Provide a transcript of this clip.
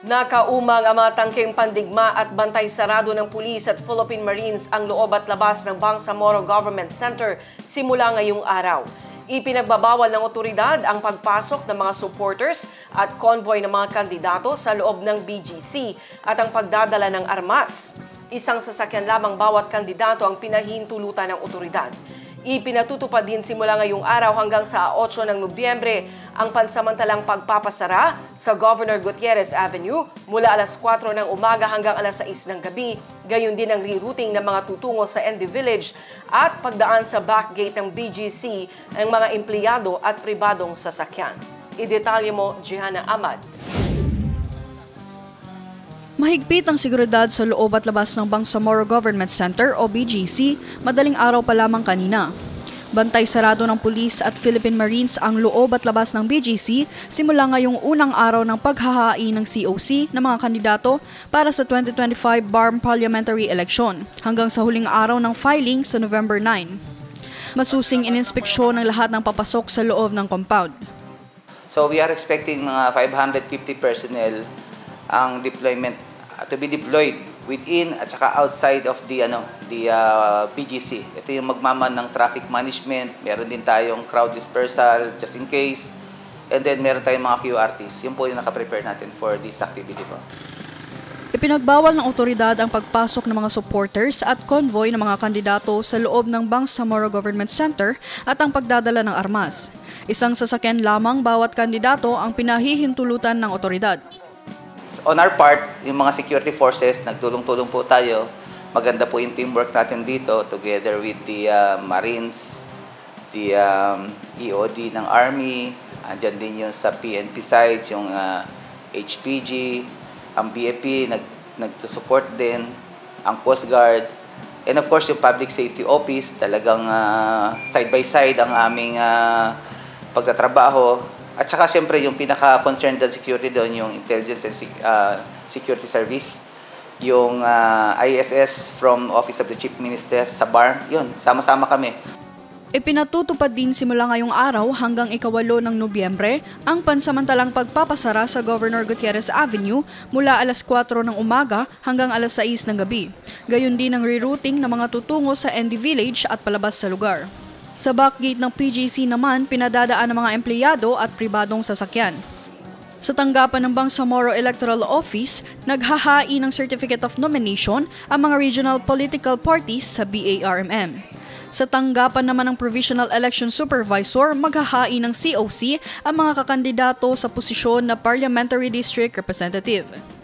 Nakaumang ang mga tangkeng pandigma at bantay sarado ng pulis at Philippine Marines ang loob at labas ng Bangsamoro Government Center simula ngayong araw. Ipinagbabawal ng otoridad ang pagpasok ng mga supporters at convoy ng mga kandidato sa loob ng BGC at ang pagdadala ng armas. Isang sasakyan lamang bawat kandidato ang pinahihintulutan ng otoridad. Ipinatutupad din simula ngayong araw hanggang sa 8 ng Nobyembre ang pansamantalang pagpapasara sa Governor Gutierrez Avenue mula alas 4 ng umaga hanggang alas 6 ng gabi. Gayon din ang rerouting ng mga tutungo sa ND Village at pagdaan sa back gate ng BGC ng mga empleyado at pribadong sasakyan. Idetalye mo, Gihanna Ahmad. Mahigpit ang seguridad sa loob at labas ng Bangsamoro Government Center o BGC madaling araw pa lamang kanina. Bantay sarado ng pulis at Philippine Marines ang loob at labas ng BGC simula ngayong unang araw ng paghahain ng COC ng mga kandidato para sa 2025 BARM Parliamentary Election hanggang sa huling araw ng filing sa November 9. Masusing ininspeksyon ng lahat ng papasok sa loob ng compound. So we are expecting mga 550 personnel ang deployment to be deployed within at saka outside of the BGC. Ito yung magmaman ng traffic management, meron din tayong crowd dispersal just in case, and then meron tayong mga QRTs. Yun po yung nakaprepare natin for this activity po. Ipinagbawal ng otoridad ang pagpasok ng mga supporters at convoy ng mga kandidato sa loob ng Bangsamoro Government Center at ang pagdadala ng armas. Isang sasakyan lamang bawat kandidato ang pinahihintulutan ng otoridad. On our part, yung mga security forces, nagtulong-tulong po tayo. Maganda po yung teamwork natin dito together with the Marines, the EOD ng Army, andyan din yung sa PNP sides, yung HPG, ang BFP, nag-support din, ang Coast Guard, and of course yung Public Safety Office, talagang side by side ang aming pagtatrabaho. At saka siyempre yung pinaka-concerned ng security doon, yung Intelligence and Security Service, yung ISS from Office of the Chief Minister sa BARM, yun, sama-sama kami. Ipinatutupad din simula ngayong araw hanggang 8 ng Nobyembre ang pansamantalang pagpapasara sa Governor Gutierrez Avenue mula alas 4 ng umaga hanggang alas 6 ng gabi. Gayon din ang rerouting ng mga tutungo sa ND Village at palabas sa lugar. Sa backgate ng PGC naman, pinadadaan ng mga empleyado at pribadong sasakyan. Sa tanggapan ng Bangsamoro Electoral Office, naghahain ng Certificate of Nomination ang mga regional political parties sa BARMM. Sa tanggapan naman ng Provisional Election Supervisor, maghahain ng COC ang mga kakandidato sa posisyon na Parliamentary District Representative.